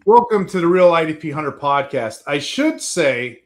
Welcome to the Real IDP Hunter podcast. I should say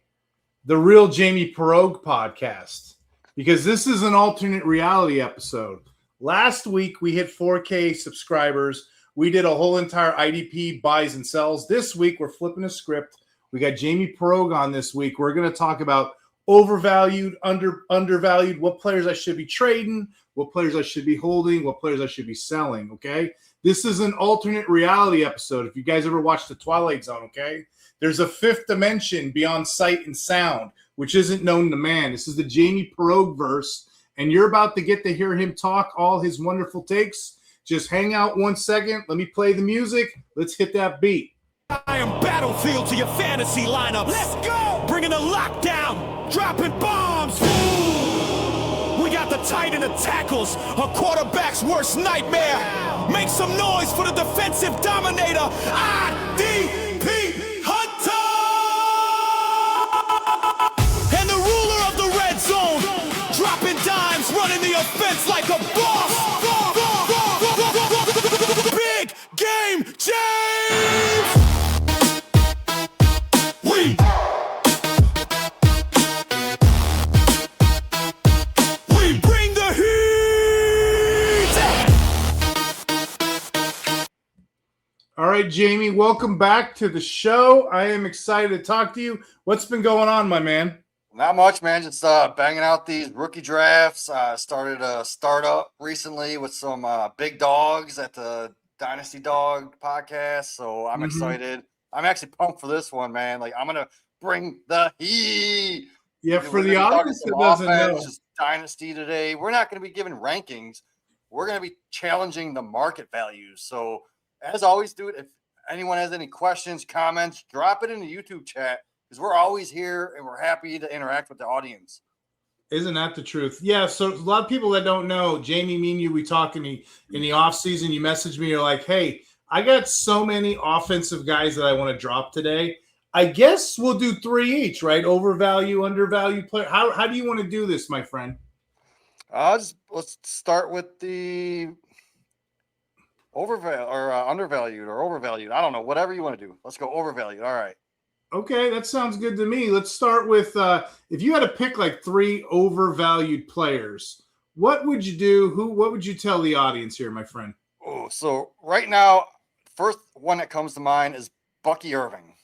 the Real Jamie Perog podcast because this is an alternate reality episode. Last week we hit 4K subscribers. We did a whole entire IDP buys and sells. This week we're flipping a script. We got Jamie Perog on this week. We're going to talk about overvalued, undervalued, what players I should be trading, what players I should be holding, what players I should be selling, okay? This is an alternate reality episode. If you guys ever watched The Twilight Zone, okay? There's a fifth dimension beyond sight and sound, which isn't known to man. This is the Jamie Perog verse, and you're about to get to hear him talk all his wonderful takes. Just hang out 1 second. Let me play the music. Let's hit that beat. I am Battlefield to your fantasy lineup. Let's go! Bringing the lockdown, dropping bombs. We got the tight end of tackles, a quarterback's worst nightmare. Make some noise for the defensive dominator, IDP Hunter! And the ruler of the red zone, dropping dimes, running the offense like a boss. Big game, James! We bring the heat! All right, Jamie, welcome back to the show. I am excited to talk to you. What's been going on, my man? Not much, man. Just banging out these rookie drafts. Started a startup recently with some big dogs at the Dynasty Dog podcast. So I'm excited. I'm actually pumped for this one, man. Like, I'm going to bring the heat. Yeah, for the audience that doesn't know. Just Dynasty today. We're not going to be giving rankings. We're going to be challenging the market values. So, as always, dude, if anyone has any questions, comments, drop it in the YouTube chat because we're always here and we're happy to interact with the audience. Isn't that the truth? Yeah, so a lot of people that don't know, Jamie, me and you, we talk in the off season. You message me, you're like, hey, I got so many offensive guys that I want to drop today. I guess we'll do 3 each, right? Overvalue, undervalued player. How do you want to do this, my friend? Let's start with the undervalued or overvalued. I don't know, whatever you want to do. Let's go overvalued. All right. Okay, that sounds good to me. Let's start with if you had to pick like 3 overvalued players, what would you do? What would you tell the audience here, my friend? Oh, so right now, first one that comes to mind is Bucky Irving.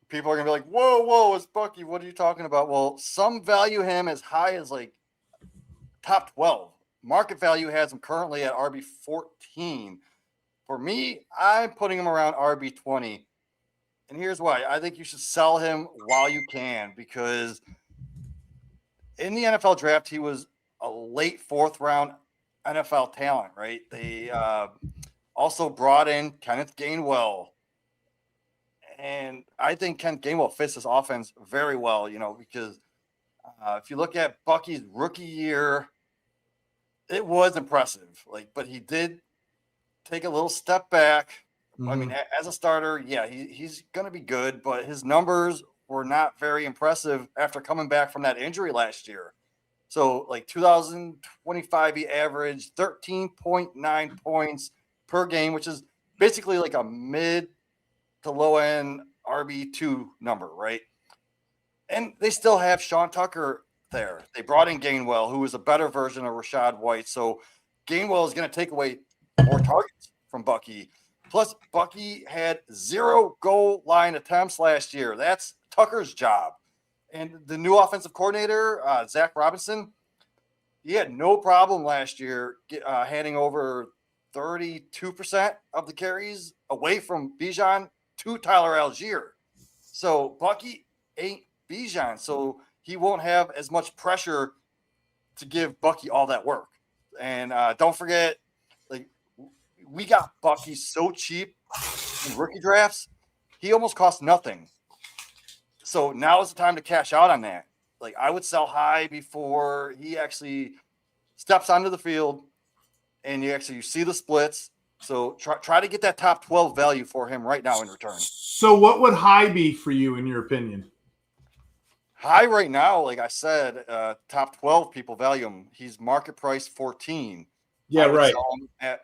People are gonna be like, "Whoa, it's Bucky. What are you talking about?" Well, some value him as high as like top 12. Market value has him currently at RB 14. For me, I'm putting him around RB 20. And here's why. I think you should sell him while you can because in the NFL draft, he was a late 4th round NFL talent, right? They also brought in Kenneth Gainwell. And I think Kenneth Gainwell fits this offense very well, because if you look at Bucky's rookie year, it was impressive. But he did take a little step back. I mean, as a starter, yeah, he's going to be good, but his numbers were not very impressive after coming back from that injury last year. So, 2025, he averaged 13.9 points per game, which is basically like a mid to low end RB2 number, right? And they still have Sean Tucker there. They brought in Gainwell, who is a better version of Rashad White. So, Gainwell is going to take away more targets from Bucky. Plus, Bucky had 0 goal line attempts last year. That's Tucker's job. And the new offensive coordinator, Zach Robinson, he had no problem last year handing over 32% of the carries away from Bijan to Tyler Algier. So Bucky ain't Bijan, so he won't have as much pressure to give Bucky all that work. And don't forget, we got Bucky so cheap in rookie drafts, he almost cost nothing. So now is the time to cash out on that. I would sell high before he actually steps onto the field and you see the splits. So try to get that top 12 value for him right now in return. So what would high be for you in your opinion? High right now, like I said, top 12 people value him. He's market price 14. Yeah, right. At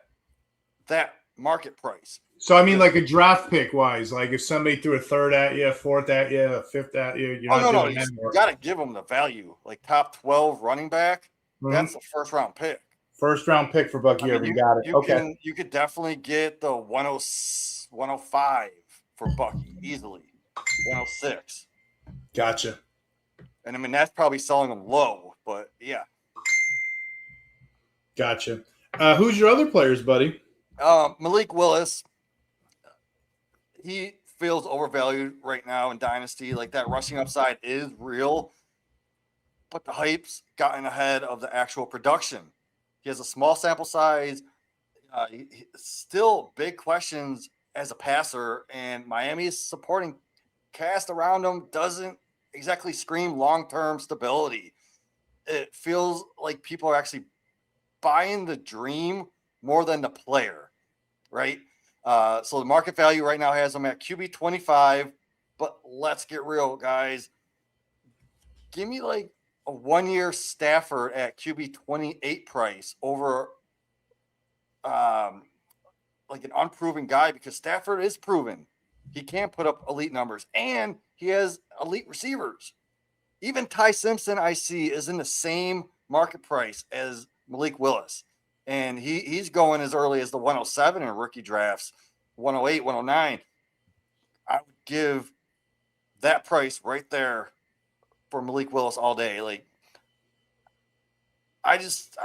that market price. So I mean, like a draft pick wise, like if somebody threw a third at you, a fourth at you, a fifth at you, you're not doing that You anymore. got to give them the value. Like top 12 running back, that's the first round pick. First round pick for Bucky Irving. Got it. You could definitely get the 105 for Bucky easily. 106. Gotcha. And I mean, that's probably selling them low, but yeah. Gotcha. Who's your other players, buddy? Malik Willis. He feels overvalued right now in Dynasty. Like that rushing upside is real, but the hype's gotten ahead of the actual production. He has a small sample size. Still big questions as a passer, and Miami's supporting cast around him doesn't exactly scream long-term stability. It feels like people are actually buying the dream more than the player, right? So the market value right now has him at QB 25, but let's get real, guys. Give me like a 1-year Stafford at QB 28 price over like an unproven guy, because Stafford is proven. He can put up elite numbers, and he has elite receivers. Even Ty Simpson, I see, is in the same market price as Malik Willis. And he's going as early as the 107 in rookie drafts, 108, 109. I would give that price right there for Malik Willis all day. Like, I just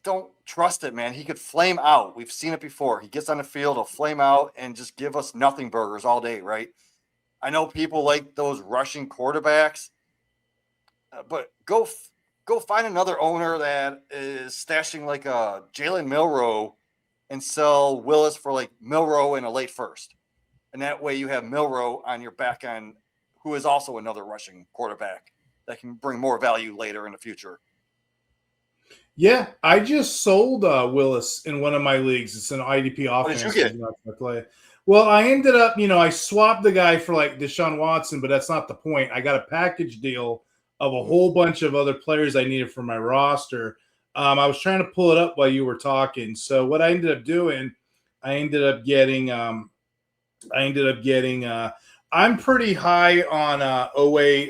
don't trust it, man. He could flame out. We've seen it before. He gets on the field, he'll flame out and just give us nothing burgers all day, right? I know people like those rushing quarterbacks, but go find another owner that is stashing like a Jalen Milroe and sell Willis for like Milroe in a late first. And that way you have Milroe on your back end, who is also another rushing quarterback that can bring more value later in the future. Yeah, I just sold Willis in one of my leagues. It's an IDP offense. What did you get? Play. Well, I ended up, I swapped the guy for like Deshaun Watson, but that's not the point. I got a package deal of a whole bunch of other players I needed for my roster. I was trying to pull it up while you were talking. So what I ended up doing, I ended up getting. I'm pretty high on OA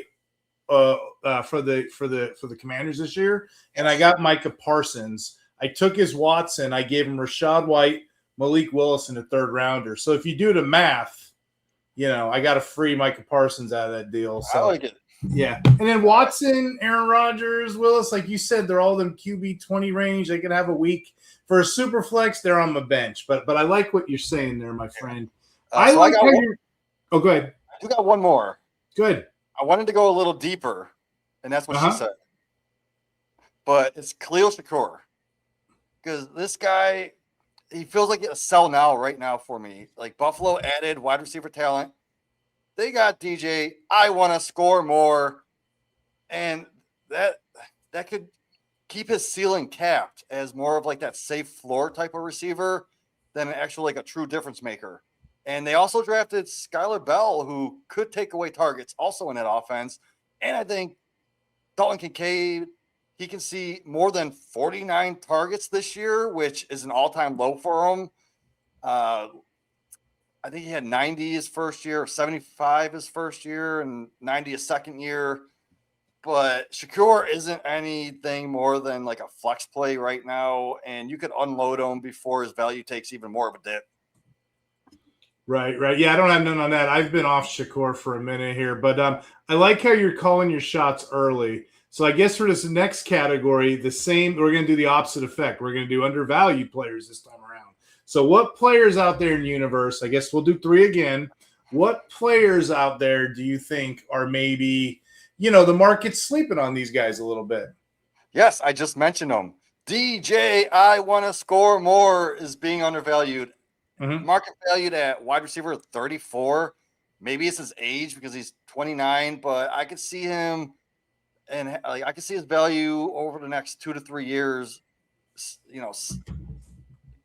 for the Commanders this year, and I got Micah Parsons. I took his Watson. I gave him Rashad White, Malik Willis, and a third rounder. So if you do the math, I got a free Micah Parsons out of that deal. So I like it. Yeah. And then Watson, Aaron Rodgers, Willis, like you said, they're all them QB 20 range. They could have a week. For a super flex, they're on the bench. But I like what you're saying there, my friend. Go ahead. You got one more. Good. I wanted to go a little deeper, and that's what she said. But it's Khalil Shakur. Because this guy, he feels like a sell now, right now for me. Like Buffalo added wide receiver talent. They got DJ. I want to score more. And that could keep his ceiling capped as more of like that safe floor type of receiver than actually like a true difference maker. And they also drafted Skylar Bell, who could take away targets also in that offense. And I think Dalton Kincaid, he can see more than 49 targets this year, which is an all-time low for him. I think he had 90 his first year, 75 his first year, and 90 his second year. But Shakur isn't anything more than like a flex play right now, and you could unload him before his value takes even more of a dip. Right. Yeah, I don't have none on that. I've been off Shakur for a minute here, but I like how you're calling your shots early. So I guess for this next category, we're going to do the opposite effect. We're going to do undervalued players this time around. So what players out there in the universe, I guess we'll do 3 again. What players out there do you think are maybe, the market's sleeping on these guys a little bit? Yes, I just mentioned them. DJ, I want to score more, is being undervalued. Mm-hmm. Market valued at wide receiver 34. Maybe it's his age because he's 29, but I could see him, and I could see his value over the next 2 to 3 years,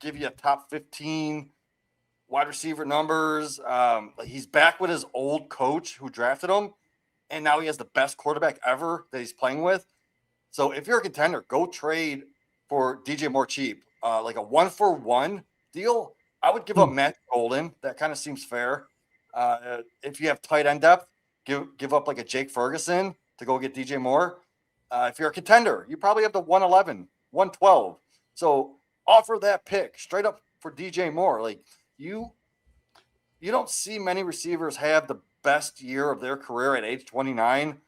give you a top 15 wide receiver numbers. He's back with his old coach who drafted him, and now he has the best quarterback ever that he's playing with. So if you're a contender, go trade for DJ more cheap. Like a 1-for-1 deal, I would give up Matt Golden. That kind of seems fair. If you have tight end depth, give up like a Jake Ferguson to go get DJ Moore. If you're a contender, you probably have the 111, 112. So offer that pick straight up for DJ Moore. Like you don't see many receivers have the best year of their career at age 29,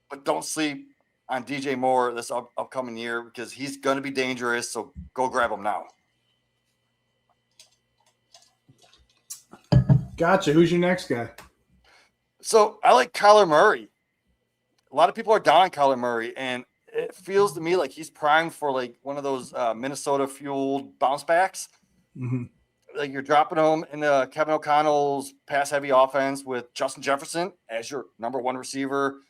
but don't sleep on DJ Moore this upcoming year because he's going to be dangerous. So go grab him now. Gotcha. Who's your next guy? So I like Kyler Murray. A lot of people are down on Kyler Murray, and it feels to me like he's primed for like one of those Minnesota fueled bounce backs. Mm-hmm. Like you're dropping him into Kevin O'Connell's pass heavy offense with Justin Jefferson as your number one receiver.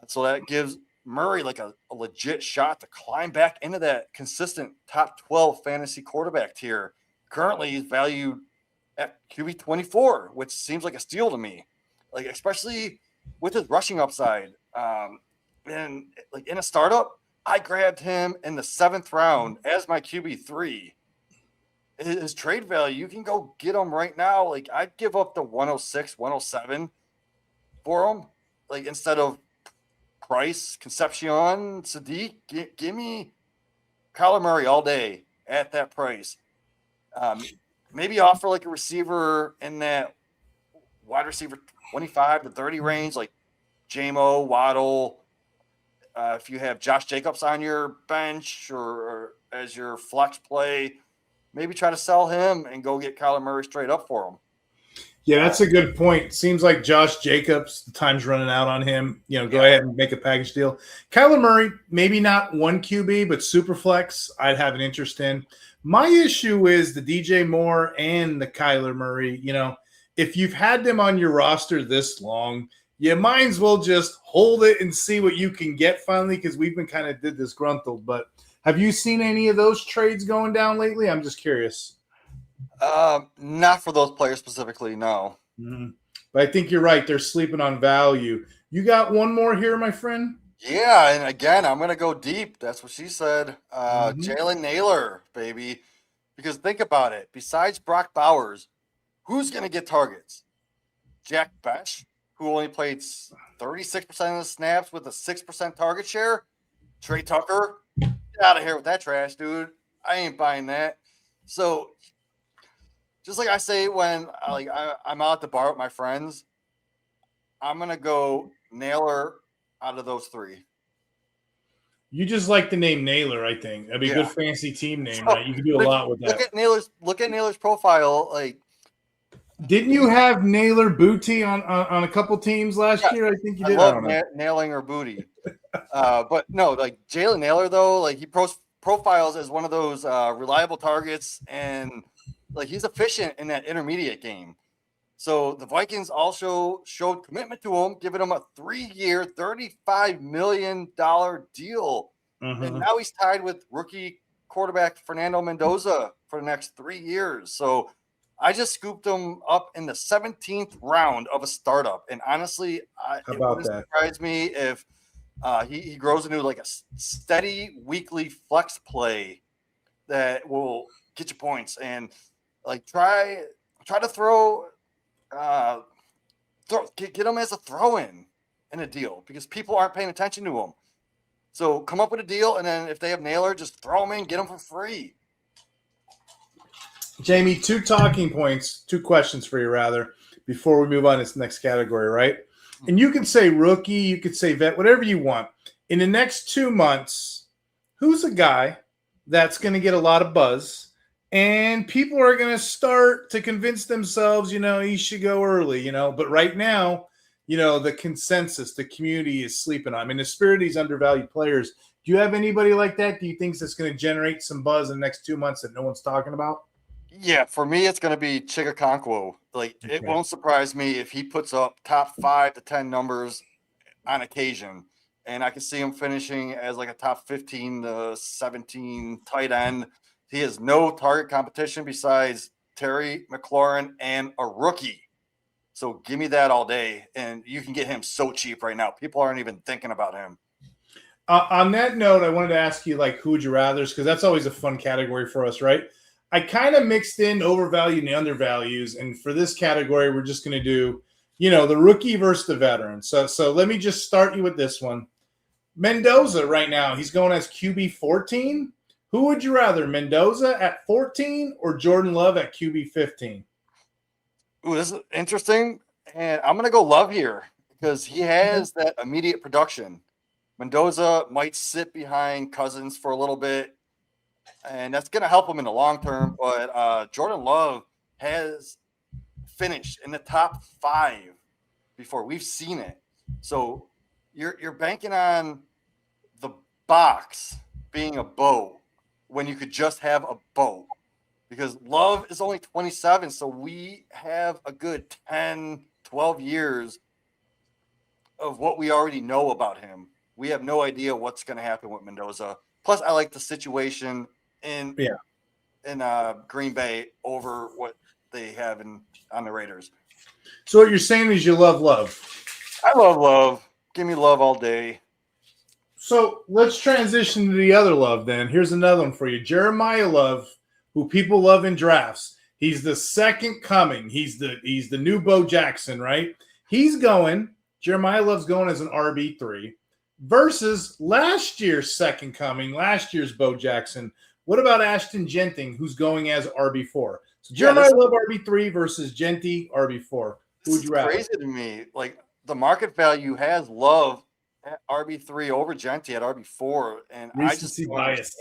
So that gives Murray like a legit shot to climb back into that consistent top 12 fantasy quarterback tier. Currently he's valued at QB 24, which seems like a steal to me. Like, especially with his rushing upside. And like in a startup, I grabbed him in the 7th round as my QB3. His trade value, you can go get him right now. Like I'd give up the 106, 107 for him. Like instead of Price, Concepcion, Sadiq, give me Kyler Murray all day at that price. Maybe offer like a receiver in that wide receiver 25 to 30 range, like J-Mo, Waddle. If you have Josh Jacobs on your bench or as your flex play, maybe try to sell him and go get Kyler Murray straight up for him. Yeah, that's a good point. Seems like Josh Jacobs, the time's running out on him. Go ahead and make a package deal. Kyler Murray, maybe not one QB, but super flex, I'd have an interest in. My issue is the DJ Moore and the Kyler Murray. If you've had them on your roster this long, you might as well just hold it and see what you can get finally, because we've been kind of disgruntled. But have you seen any of those trades going down lately? I'm just curious. Not for those players specifically, no. Mm-hmm. But I think you're right. They're sleeping on value. You got one more here, my friend? Yeah, and again, I'm going to go deep. That's what she said. Jalen Naylor, baby. Because think about it. Besides Brock Bowers, who's going to get targets? Jack Besh, who only played 36% of the snaps with a 6% target share? Trey Tucker? Get out of here with that trash, dude. I ain't buying that. So, just like I say when I'm out at the bar with my friends, I'm going to go Naylor out of those three. You just like the name Naylor, I think. That'd be a good fancy team name, right? You can do a lot with that. Look at Naylor's profile. Like, didn't you have Naylor Booty on a couple teams last year? I think you did. I love nailing her booty. But no, like Jalen Naylor though, like he profiles as one of those reliable targets, and like he's efficient in that intermediate game. So the Vikings also showed commitment to him, giving him a 3-year, $35 million deal. Mm-hmm. And now he's tied with rookie quarterback Fernando Mendoza for the next 3 years. So I just scooped him up in the 17th round of a startup. And honestly, it wouldn't surprise me if he grows into like a steady weekly flex play that will get you points. And like try to throw get him as a throw-in in a deal because people aren't paying attention to him. So come up with a deal, and then if they have Naylor, just throw him in, get him for free. Jamie, two questions for you, rather, before we move on to this next category, right? And you can say rookie, you could say vet, whatever you want. In the next 2 months, who's a guy that's going to get a lot of buzz and people are going to start to convince themselves, he should go early, But right now, the consensus, the community is sleeping on. I mean, the spirit of these undervalued players. Do you have anybody like that? Do you think that's going to generate some buzz in the next 2 months that no one's talking about? Yeah, for me, it's going to be Chigakonkwo. Like, It won't surprise me if he puts up top 5 to 10 numbers on occasion. And I can see him finishing as like a top 15 to 17 tight end. He has no target competition besides Terry McLaurin and a rookie. So give me that all day. And you can get him so cheap right now. People aren't even thinking about him. On that note, I wanted to ask you, who would you rather? Because that's always a fun category for us, right? I kind of mixed in overvalued and undervalues, and for this category, we're just going to do, the rookie versus the veteran. So let me just start you with this one. Mendoza right now, he's going as QB 14. Who would you rather, Mendoza at 14 or Jordan Love at QB 15? Ooh, this is interesting, and I'm going to go Love here because he has that immediate production. Mendoza might sit behind Cousins for a little bit, and that's going to help him in the long term. But Jordan Love has finished in the top 5 before. We've seen it. So you're banking on the box being a bow when you could just have a bow, because Love is only 27. So we have a good 10, 12 years of what we already know about him. We have no idea what's going to happen with Mendoza. Plus, I like the situation in Green Bay over what they have on the Raiders. So what you're saying is you love Love. I love Love. Give me Love all day. So let's transition to the other Love then. Here's another one for you. Jeremiah Love, who people love in drafts. He's the second coming. He's the new Bo Jackson, right? Jeremiah Love's going as an RB3 versus last year's second coming, last year's Bo Jackson. What about Ashton Genting, who's going as RB4? So Jeremiah Love RB3 versus Genty RB4. Who would you rather? Crazy to me. Like, the market value has Love at RB3 over Genty at RB4, and Recency I just don't bias.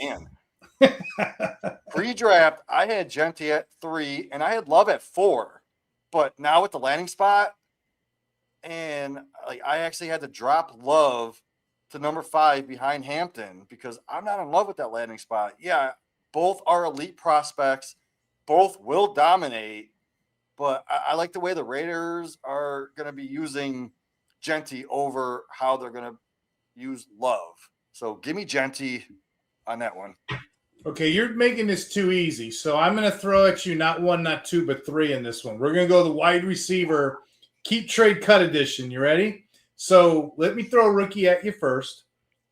understand. Pre-draft, I had Genty at 3, and I had Love at 4. But now with the landing spot, and I actually had to drop Love to number 5 behind Hampton because I'm not in love with that landing spot. Yeah, both are elite prospects. Both will dominate. But I like the way the Raiders are going to be using Genty over how they're going to use Love. So give me Genty on that one. Okay, you're making this too easy. So I'm going to throw at you not 1, not 2, but 3 in this one. We're going to go the wide receiver keep trade cut edition. You ready? So let me throw a rookie at you first.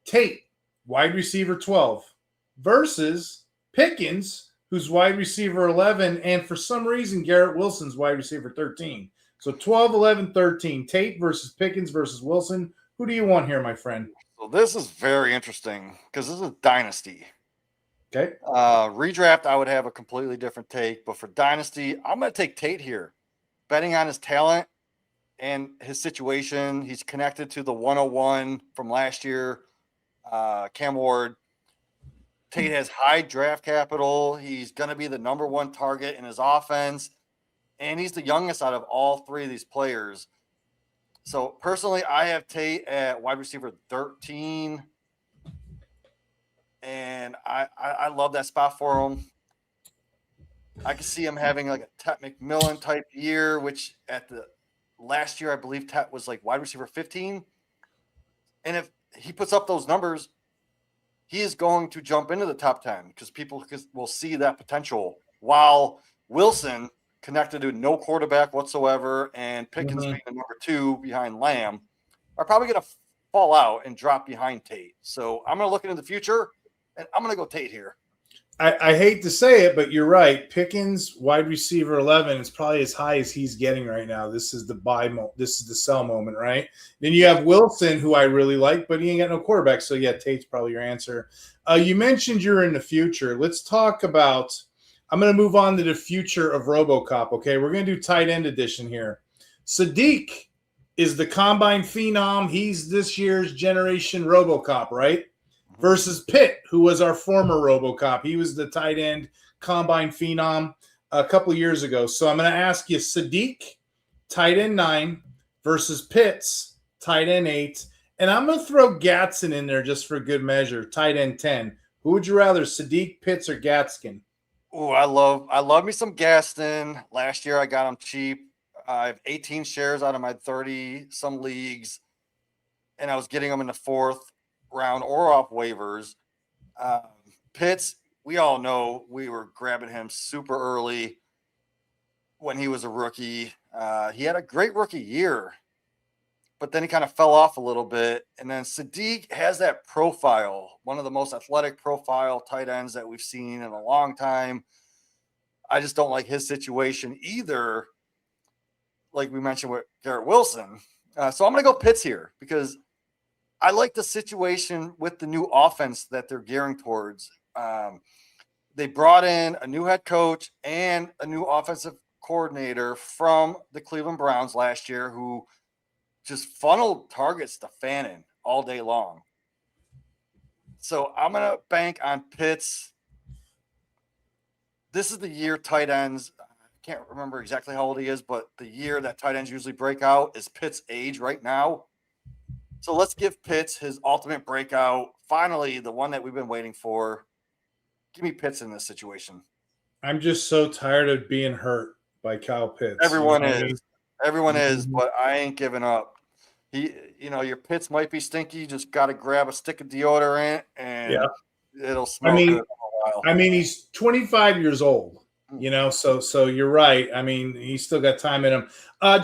Tate, wide receiver 12, versus Pickens, who's wide receiver 11, and for some reason, Garrett Wilson's wide receiver 13. So 12, 11, 13. Tate versus Pickens versus Wilson. Who do you want here, my friend? So this is very interesting because this is a dynasty. Okay. Redraft, I would have a completely different take. But for dynasty, I'm going to take Tate here. Betting on his talent and his situation. He's connected to the 101 from last year. Cam Ward. Tate has high draft capital. He's going to be the number 1 target in his offense. And he's the youngest out of all 3 of these players. So personally, I have Tate at wide receiver 13. And I love that spot for him. I can see him having like a Tet McMillan type year, which at the last year, I believe Tet was like wide receiver 15. And if he puts up those numbers, he is going to jump into the top 10 because people will see that potential. While Wilson, connected to no quarterback whatsoever, and Pickens being the number 2 behind Lamb, are probably going to fall out and drop behind Tate. So I'm going to look into the future, and I'm going to go Tate here. I hate to say it, but you're right. Pickens, wide receiver 11, is probably as high as he's getting right now. This is the this is the sell moment, right? Then you have Wilson, who I really like, but he ain't got no quarterback. So yeah, Tate's probably your answer. You mentioned you're in the future. Let's talk about. I'm going to move on to the future of RoboCop. Okay, we're going to do tight end edition here. Sadiq is the combine phenom. He's this year's generation RoboCop, right? Versus Pitt, who was our former RoboCop. He was the tight end combine phenom a couple of years ago. So I'm going to ask you Sadiq, tight end 9, versus Pitts, tight end 8. And I'm going to throw Gatson in there just for good measure, tight end 10. Who would you rather, Sadiq, Pitts, or Gatskin? Oh, I love me some Gaston. Last year I got him cheap. I have 18 shares out of my 30 some leagues, and I was getting them in the 4th round or off waivers. Pitts, we all know we were grabbing him super early when he was a rookie. He had a great rookie year, but then he kind of fell off a little bit. And then Sadiq has that profile, one of the most athletic profile tight ends that we've seen in a long time. I just don't like his situation either. Like we mentioned with Garrett Wilson. So I'm going to go Pitts here because I like the situation with the new offense that they're gearing towards. They brought in a new head coach and a new offensive coordinator from the Cleveland Browns last year who just funneled targets to Fannin all day long. So I'm going to bank on Pitts. This is the year tight ends, I can't remember exactly how old he is, but the year that tight ends usually break out is Pitts' age right now. So let's give Pitts his ultimate breakout. Finally, the one that we've been waiting for. Give me Pitts in this situation. I'm just so tired of being hurt by Kyle Pitts. Everyone you know is. what I mean? Everyone is, but I ain't giving up. Your Pitts might be stinky. You just got to grab a stick of deodorant and it'll smell good for a while. I mean, he's 25 years old, so you're right. I mean, he's still got time in him.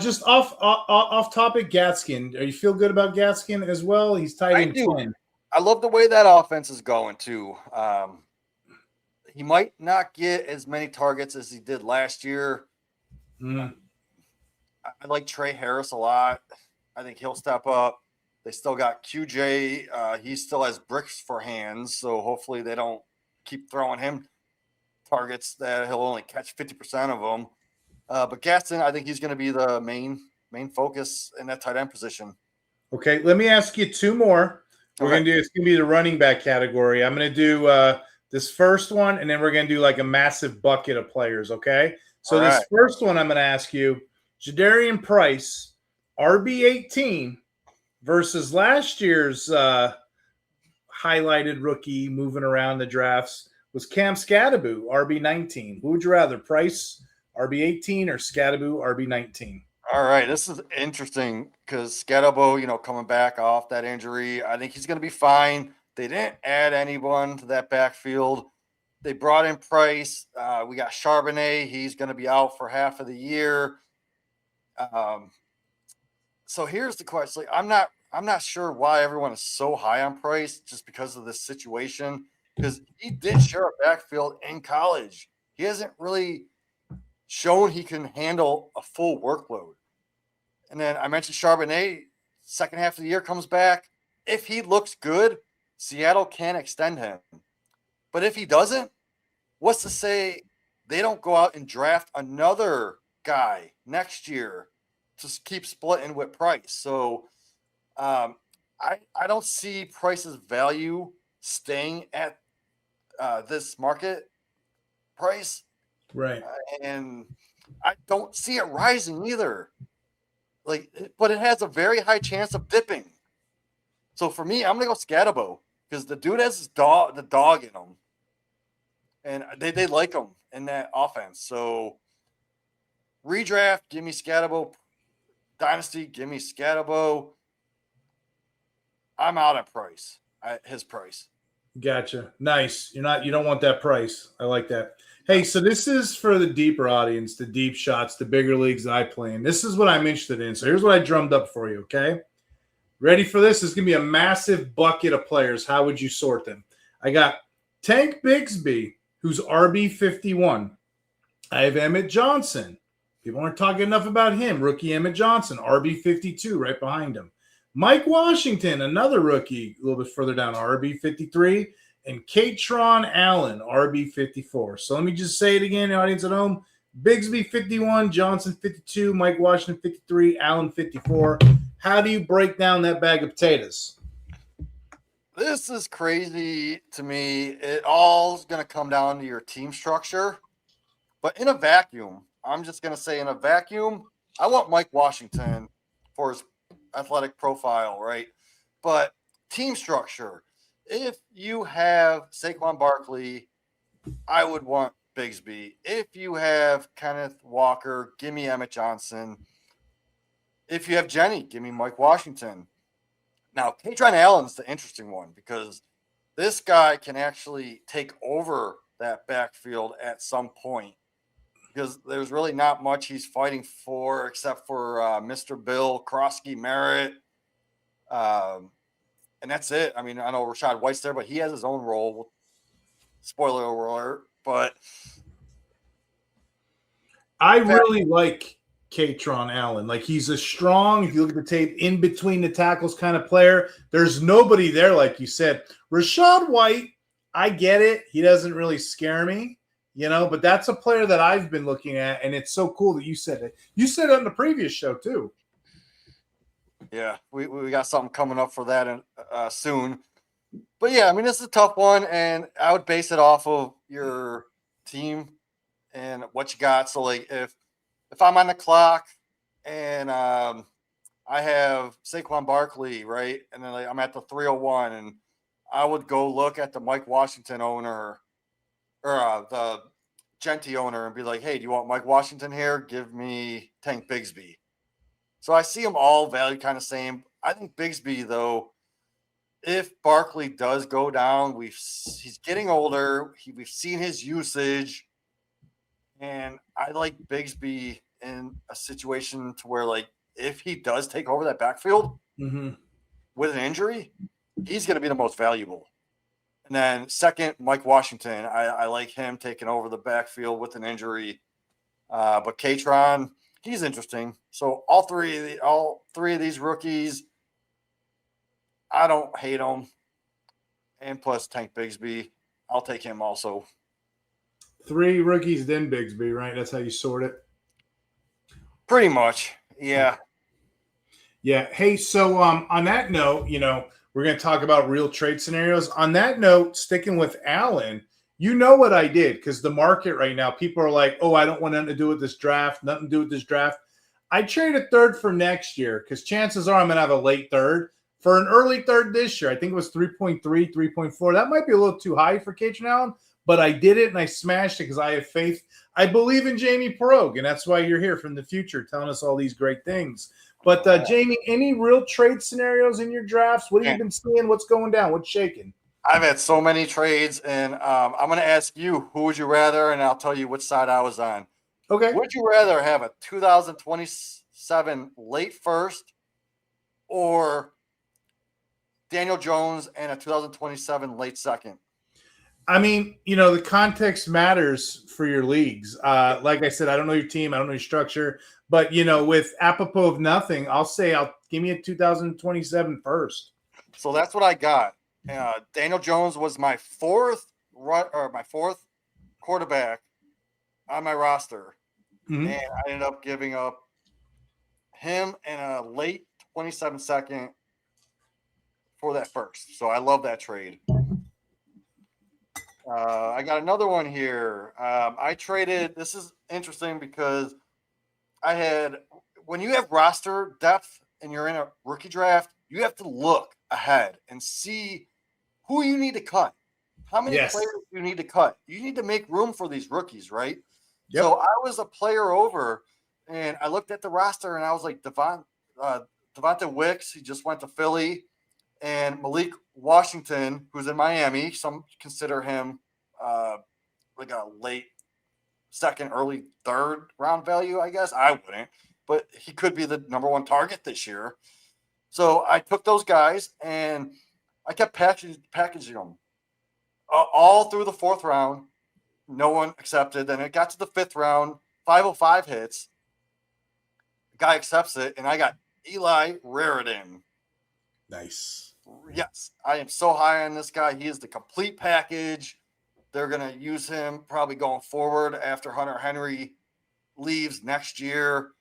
Just off topic, Gatskin. Do you feel good about Gatskin as well? He's tight end 10. I love the way that offense is going too. He might not get as many targets as he did last year. I like Trey Harris a lot. I think he'll step up. They still got QJ. He still has bricks for hands, so hopefully they don't keep throwing him targets that he'll only catch 50% of them. But Gaston, I think he's going to be the main focus in that tight end position. Okay, let me ask you two more. It's going to be the running back category. I'm going to do this first one, and then we're going to do like a massive bucket of players, okay? So this first one I'm going to ask you, Jadarian Price, RB18 versus last year's highlighted rookie moving around the drafts was Cam Scadaboo, RB19. Who would you rather, Price, RB18, or Scadaboo, RB19? All right, this is interesting because Scadaboo, coming back off that injury, I think he's going to be fine. They didn't add anyone to that backfield. They brought in Price. We got Charbonnet. He's going to be out for half of the year. So here's the question. Like, I'm not sure why everyone is so high on Price just because of this situation, because he did share a backfield in college. He hasn't really shown he can handle a full workload. And then I mentioned Charbonnet, second half of the year comes back. If he looks good, Seattle can extend him. But if he doesn't, what's to say they don't go out and draft another guy next year to keep splitting with Price? So I don't see Price's value staying at this market price. Right. And I don't see it rising either. But it has a very high chance of dipping. So for me, I'm going to go Scadaboo because the dude has the dog in him. And they like him in that offense. So redraft, give me Scadaboo. Dynasty, give me Scadaboo. I'm out at Price. His price. Gotcha. Nice. You don't want that price. I like that. Hey, so this is for the deeper audience, the deep shots, the bigger leagues that I play in. This is what I'm interested in. So here's what I drummed up for you, okay? Ready for this? It's going to be a massive bucket of players. How would you sort them? I got Tank Bigsby, who's RB51. I have Emmett Johnson. People aren't talking enough about him. Rookie Emmett Johnson, RB52, right behind him. Mike Washington, another rookie, a little bit further down, RB53. And Katron Allen, RB54. So let me just say it again, the audience at home. Bigsby 51, Johnson 52, Mike Washington 53, Allen 54. How do you break down that bag of potatoes? This is crazy to me. It all is going to come down to your team structure. But in a vacuum, I'm just going to say in a vacuum, I want Mike Washington for his athletic profile, right? But team structure, if you have Saquon Barkley, I would want Bigsby. If you have Kenneth Walker, give me Emmett Johnson. If you have Jenny, give me Mike Washington. Now, Katron Allen's the interesting one because this guy can actually take over that backfield at some point because there's really not much he's fighting for except for Mr. Bill, Krosky, Merritt. And that's it. I mean, I know Rashad White's there, but he has his own role. Spoiler alert. But I really like Katron Allen. Like, he's a strong, if you look at the tape, in between the tackles kind of player. There's nobody there, like you said. Rashad White, I get it. He doesn't really scare me, but that's a player that I've been looking at, and it's so cool that you said it. You said it on the previous show, too. Yeah, we got something coming up for that soon. But yeah, I mean, this is a tough one, and I would base it off of your team and what you got. So, like, if I'm on the clock and I have Saquon Barkley, right, and then I'm at the 301, and I would go look at the Mike Washington owner or the Genty owner and be like, hey, do you want Mike Washington here? Give me Tank Bigsby. So I see them all valued kind of same. I think Bigsby, though, if Barkley does go down, he's getting older. We've seen his usage, and I like Bigsby in a situation to where, like, if he does take over that backfield with an injury, he's going to be the most valuable. And then second, Mike Washington. I like him taking over the backfield with an injury. But Katron, he's interesting. So all three of these rookies, I don't hate them. And plus Tank Bigsby, I'll take him also. 3 rookies, then Bigsby, right? That's how you sort it. Pretty much, yeah. Yeah. Hey, so on that note, we're going to talk about real trade scenarios. On that note, sticking with Allen, you know what I did, because the market right now, people are like, oh, I don't want nothing to do with this draft, nothing to do with this draft. I traded third for next year because chances are I'm going to have a late third for an early third this year. I think it was 3.3, 3.4. That might be a little too high for Katron Allen, but I did it and I smashed it because I have faith. I believe in Jamie Perog, and that's why you're here from the future telling us all these great things. But, Jamie, any real trade scenarios in your drafts? What have you been seeing? What's going down? What's shaking? I've had so many trades, and I'm going to ask you, who would you rather, and I'll tell you which side I was on. Okay. Would you rather have a 2027 late first or Daniel Jones and a 2027 late second? I mean, the context matters for your leagues. Like I said, I don't know your team. I don't know your structure. But, with apropos of nothing, I'll give me a 2027 first. So that's what I got. Daniel Jones was my fourth quarterback on my roster. Mm-hmm. And I ended up giving up him and a late 27 second for that first. So I love that trade. I got another one here. I traded. This is interesting because when you have roster depth and you're in a rookie draft, you have to look ahead and see who you need to cut. How many players you need to cut? You need to make room for these rookies, right? Yep. So I was a player over, and I looked at the roster, and I was like, Devonta Wicks, he just went to Philly, and Malik Washington, who's in Miami. Some consider him like a late second, early third round value, I guess. I wouldn't, but he could be the number one target this year. So I took those guys, and I kept packaging them all through the fourth round. No one accepted. Then it got to the fifth round, 505 hits. The guy accepts it, and I got Eli Raritan. Nice. Yes, I am so high on this guy. He is the complete package. They're going to use him probably going forward after Hunter Henry leaves next year.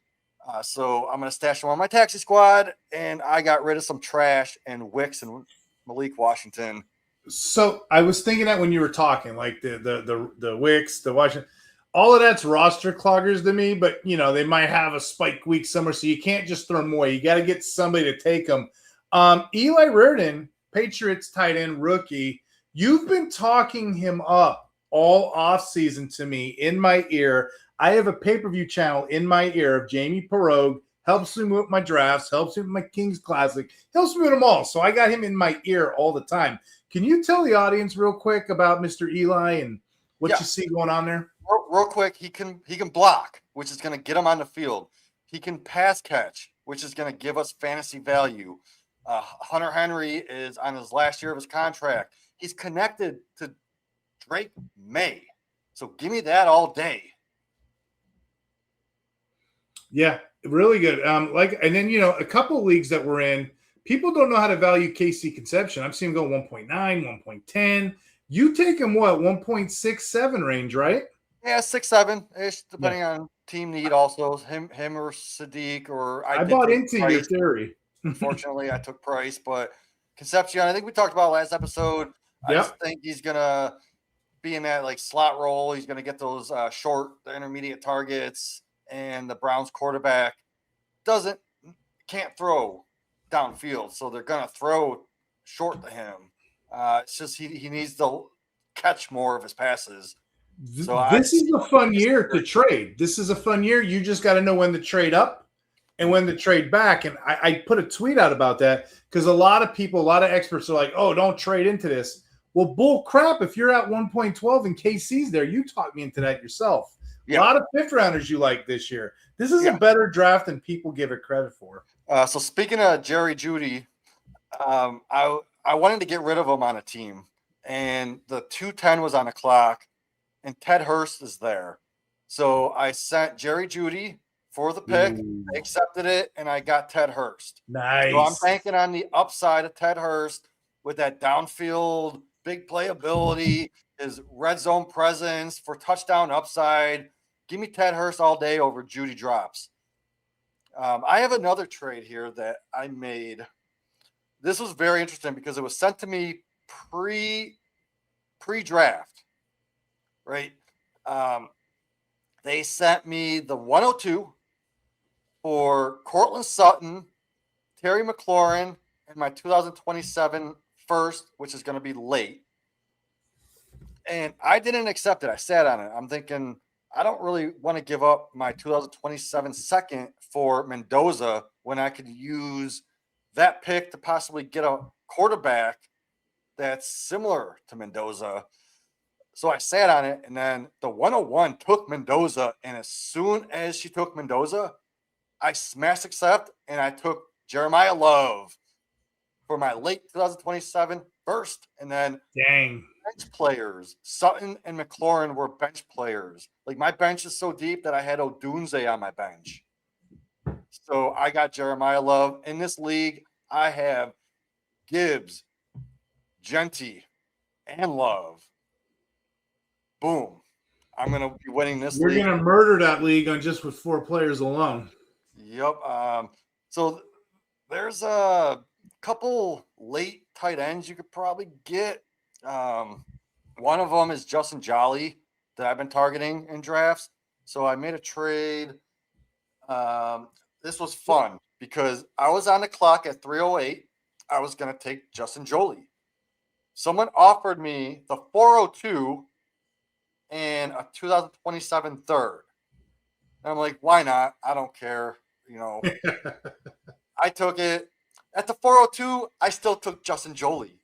So I'm going to stash him on my taxi squad, and I got rid of some trash and Wicks and Malik Washington. So I was thinking that when you were talking, like the Wicks, the Washington, all of that's roster cloggers to me. But they might have a spike week somewhere, so you can't just throw them away. You got to get somebody to take them. Eli Raritan, Patriots tight end rookie. You've been talking him up all offseason to me in my ear. I have a pay-per-view channel in my ear of Jamie Perog. Helps me with my drafts, helps me with my Kings Classic, helps me with them all. So I got him in my ear all the time. Can you tell the audience real quick about Mr. Eli and what you see going on there? Real quick, he can block, which is going to get him on the field. He can pass catch, which is going to give us fantasy value. Hunter Henry is on his last year of his contract. He's connected to Drake May. So give me that all day. Yeah, really good. And then a couple of leagues that we're in, people don't know how to value KC Conception. I've seen him go 1.9, 1.10. You take him 1.67 range, right? Yeah, 6-7 ish, Yeah. depending on team need. Also, him or Sadiq, or I I did bought take into your Price. theory. Unfortunately, I took Price, but Concepcion, I think we talked about last episode. I just Yep. think he's gonna be in that like slot role. He's gonna get those short, the intermediate targets, and the Browns quarterback can't throw downfield, so they're gonna throw short to him. It's just he needs to catch more of his passes. So I This is see a fun year to trade. This is a fun year. You just got to know when to trade up and when to trade back. And I put a tweet out about that because a lot of people, a lot of experts are like, oh, don't trade into this. Well, bull crap. If you're at 1.12 and KC's there, you talked me into that yourself. Yeah. A lot of fifth rounders you like this year. This is a better draft than people give it credit for. So speaking of Jerry Jeudy, I wanted to get rid of him on a team, and the 210 was on the clock, and Ted Hurst is there. So I sent Jerry Jeudy for the pick. I accepted it, and I got Ted Hurst. Nice. So I'm banking on the upside of Ted Hurst with that downfield, big playability, his red zone presence for touchdown upside. Give me Ted Hurst all day over Jeudy drops. I have another trade here that I made. This was very interesting because it was sent to me pre-draft, right? They sent me the 102 for Cortland Sutton, Terry McLaurin, and my 2027 first, which is going to be late. And I didn't accept it. I sat on it. I'm thinking, I don't really want to give up my 2027 second for Mendoza when I could use that pick to possibly get a quarterback that's similar to Mendoza. So I sat on it, and then the 101 took Mendoza. And as soon as she took Mendoza, I smashed accept, and I took Jeremiah Love for my late 2027 first. And then bench players, Sutton and McLaurin were bench players. Like, my bench is so deep that I had Odunze on my bench. So I got Jeremiah Love. In this league, I have Gibbs, Genty, and Love. Boom. I'm going to be winning this league. You're going to murder that league on just with 4 players alone. Yep. So there's a couple late tight ends you could probably get. One of them is Justin Jolly that I've been targeting in drafts. So I made a trade. This was fun because I was on the clock at 3:08. I was going to take Justin Joly. Someone offered me the 402 and a 2027 third. And I'm like, why not? I don't care. I took it. At the 402, I still took Justin Joly.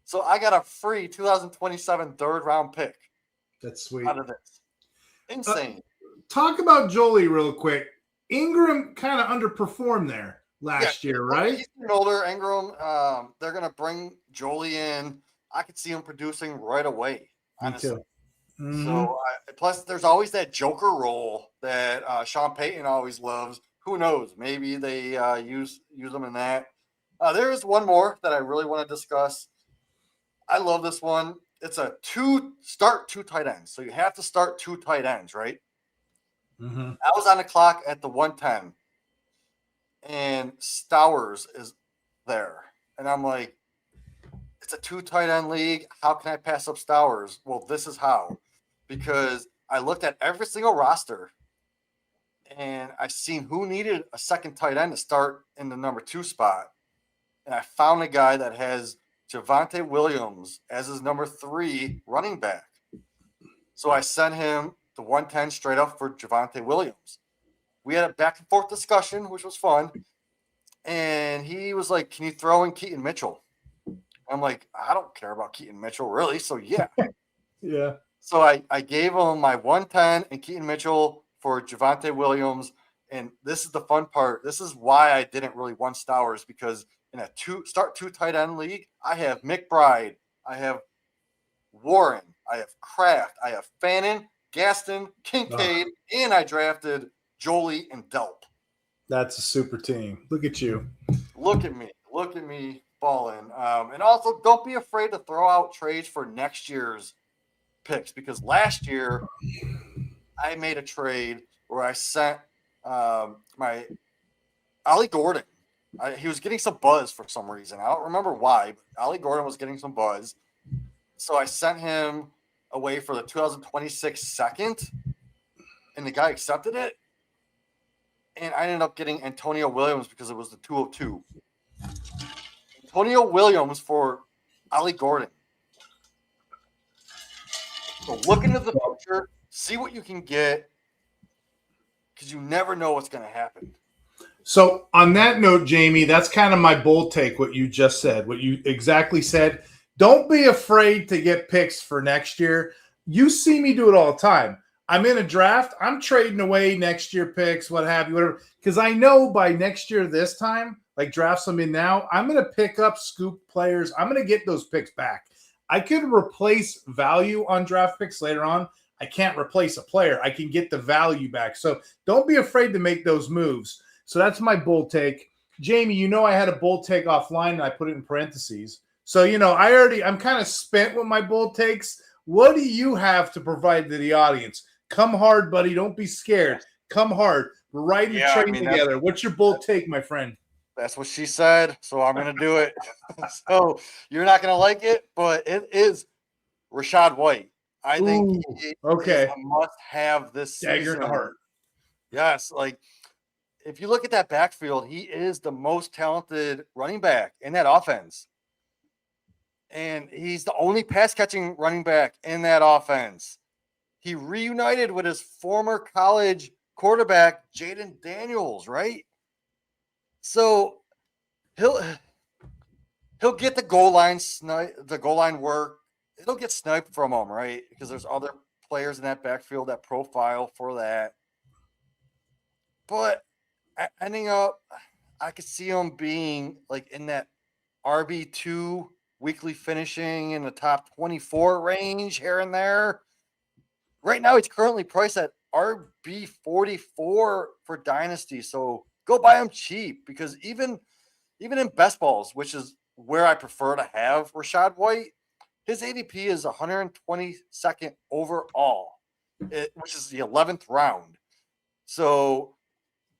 So I got a free 2027 third round pick. That's sweet. Out of this. Insane. Talk about Joly real quick. Ingram kind of underperformed there last year, right? He's getting older. Ingram, they're going to bring Joly in. I could see him producing right away, honestly. Me too. Mm-hmm. So, plus, there's always that joker role that Sean Payton always loves. Who knows? Maybe they use them in that. There is one more that I really want to discuss. I love this one. It's a two tight ends. So you have to start 2 tight ends, right? Mm-hmm. I was on the clock at the 110, and Stowers is there. And I'm like, it's a 2 tight end league. How can I pass up Stowers? Well, this is how. Because I looked at every single roster, and I seen who needed a second tight end to start in the number 2 spot. And I found a guy that has Javonte Williams as his number 3 running back. So I sent him the 110 straight up for Javonte Williams. We had a back and forth discussion, which was fun. And he was like, can you throw in Keaton Mitchell? I'm like, I don't care about Keaton Mitchell, really. So, yeah. Yeah. So I gave him my 110 and Keaton Mitchell for Javonte Williams. And this is the fun part. This is why I didn't really want Stowers, because in a 2 tight end league, I have McBride, I have Warren, I have Kraft, I have Fannin, Gaston, Kincaid, and I drafted Joly and Delp. That's a super team. Look at you. Look at me balling. And also, don't be afraid to throw out trades for next year's picks, because last year I made a trade where I sent my Ollie Gordon. He was getting some buzz for some reason. I don't remember why, but Ollie Gordon was getting some buzz. So I sent him away for the 2026 second, and the guy accepted it. And I ended up getting Antonio Williams because it was the 202. Antonio Williams for Ollie Gordon. So look into the future, see what you can get, because you never know what's going to happen. So on that note, Jamie, that's kind of my bold take, what you just said, what you exactly said. Don't be afraid to get picks for next year. You see me do it all the time. I'm in a draft. I'm trading away next year picks, what have you, whatever. Because I know by next year this time, like drafts I'm in now, I'm going to pick up scoop players. I'm going to get those picks back. I could replace value on draft picks later on. I can't replace a player. I can get the value back. So don't be afraid to make those moves. So that's my bold take. Jamie, you know I had a bold take offline and I put it in parentheses. So, I'm kind of spent with my bold takes. What do you have to provide to the audience? Come hard, buddy. Don't be scared. Come hard. We're riding the train together. What's your bold take, my friend? That's what she said, so I'm going to do it. So you're not going to like it, but it is Rachaad White. I think he is a must-have this season. Dagger in the heart. Yes, like if you look at that backfield, he is the most talented running back in that offense. And he's the only pass-catching running back in that offense. He reunited with his former college quarterback, Jaden Daniels, right? So he'll get the goal line work. It'll get sniped from him, right? Because there's other players in that backfield that profile for that. But ending up, I could see him being like in that RB2 weekly finishing in the top 24 range here and there. Right now, he's currently priced at RB44 for Dynasty. So go buy him cheap, because even in best balls, which is where I prefer to have Rachaad White, his ADP is 122nd overall, which is the 11th round. So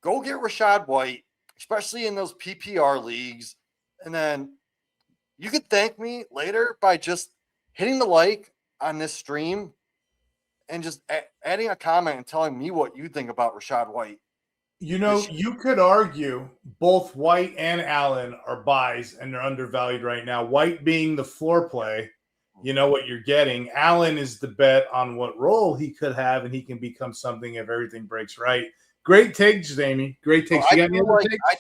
go get Rachaad White, especially in those PPR leagues. And then you could thank me later by just hitting the like on this stream and just adding a comment and telling me what you think about Rachaad White. You could argue both White and Allen are buys and they're undervalued right now. White being the floor play, you know what you're getting. Allen is the bet on what role he could have, and he can become something if everything breaks right. Great takes, Jamie. Great takes. I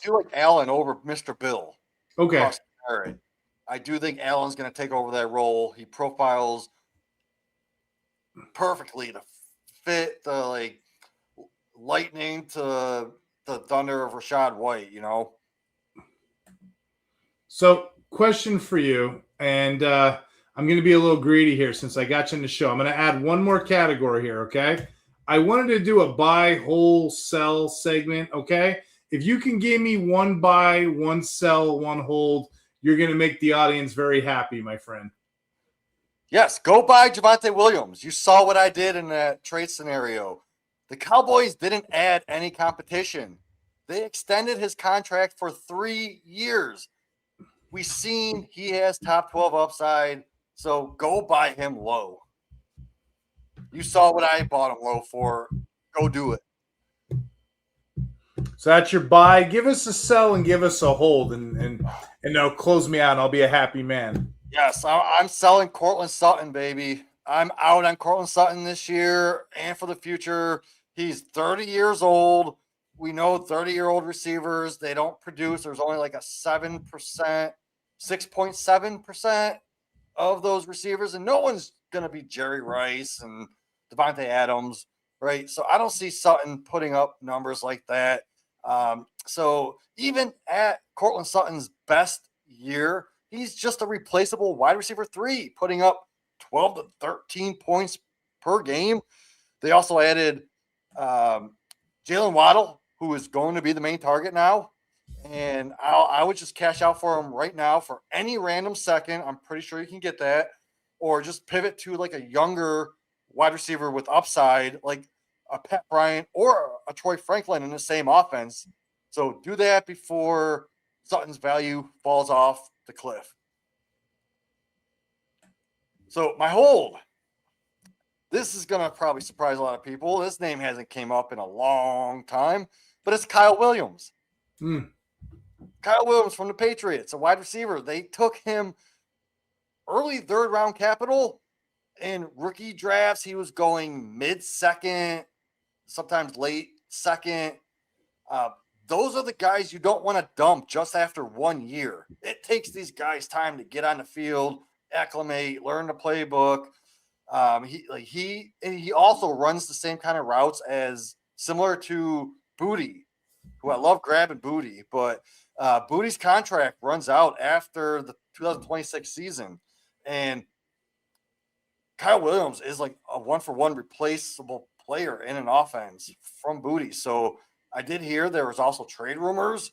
do like Allen over Mr. Bill. Okay. I do think Allen's going to take over that role. He profiles perfectly to fit the lightning to the thunder of Rachaad White, So, question for you, and I'm going to be a little greedy here since I got you in the show. I'm going to add one more category here, okay? I wanted to do a buy, hold, sell segment, okay? If you can give me one buy, one sell, one hold, you're going to make the audience very happy, my friend. Yes, go buy Javonte Williams. You saw what I did in that trade scenario. The Cowboys didn't add any competition. They extended his contract for 3 years. We've seen he has top 12 upside, so go buy him low. You saw what I bought him low for. Go do it. So that's your buy. Give us a sell and give us a hold, and they'll close me out. I'll be a happy man. Yes, I'm selling Cortland Sutton, baby. I'm out on Cortland Sutton this year and for the future. He's 30 years old. We know 30-year-old receivers, they don't produce. There's only like a 7%, 6.7% of those receivers, and no one's going to be Jerry Rice and Devontae Adams, right? So I don't see Sutton putting up numbers like that. So even at Cortland Sutton's best year, he's just a replaceable wide receiver 3, putting up 12 to 13 points per game. They also added Jalen Waddle who is going to be the main target now. And I would just cash out for him right now for any random second. I'm pretty sure you can get that. Or just pivot to like a younger wide receiver with upside, like a Pat Bryant or a Troy Franklin in the same offense. So do that before Sutton's value falls off the cliff. So my hold. This is going to probably surprise a lot of people. This name hasn't came up in a long time, but it's Kyle Williams. Kyle Williams from the Patriots, a wide receiver. They took him early third-round capital. In rookie drafts, he was going mid-second, sometimes late second. Those are the guys you don't want to dump just after 1 year. It takes these guys time to get on the field, acclimate, learn the playbook. He also runs the same kind of routes as similar to Booty, who I love grabbing Booty, but Booty's contract runs out after the 2026 season, and Kyle Williams is like a one-for-one replaceable player in an offense from Booty. So I did hear there was also trade rumors.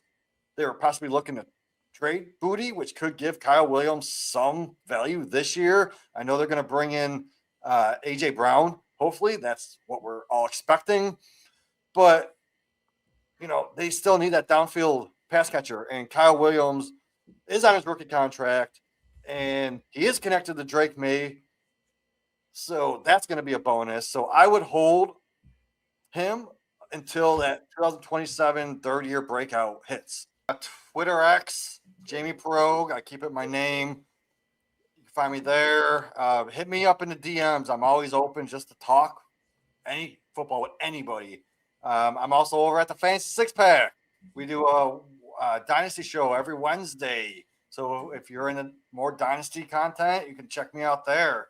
They were possibly looking to trade Booty, which could give Kyle Williams some value this year. I know they're going to bring in A.J. Brown. Hopefully that's what we're all expecting. But, you know, they still need that downfield pass catcher. And Kyle Williams is on his rookie contract, and he is connected to Drake May. So that's going to be a bonus. So I would hold him until that 2027 third-year breakout hits. Twitter X, Jamie Perog. I keep it my name. You can find me there. Hit me up in the DMs. I'm always open just to talk any football with anybody. I'm also over at the Fantasy Six Pack. We do a Dynasty show every Wednesday. So if you're into more Dynasty content, you can check me out there.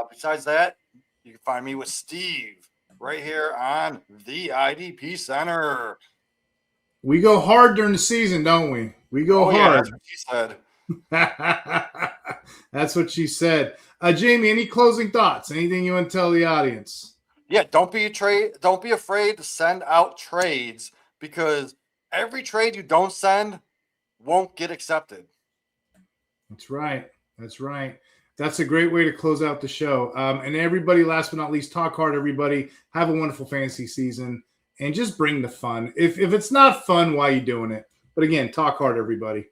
Besides that, you can find me with Steve right here on the IDP Center. We go hard during the season, don't we? We go hard. Yeah, that's what she said. That's what she said. Jamie, any closing thoughts? Anything you want to tell the audience? Yeah, don't be afraid to send out trades, because every trade you don't send won't get accepted. That's right. That's right. That's a great way to close out the show. And everybody, last but not least, talk hard, everybody. Have a wonderful fantasy season and just bring the fun. If it's not fun, why are you doing it? But again, talk hard, everybody.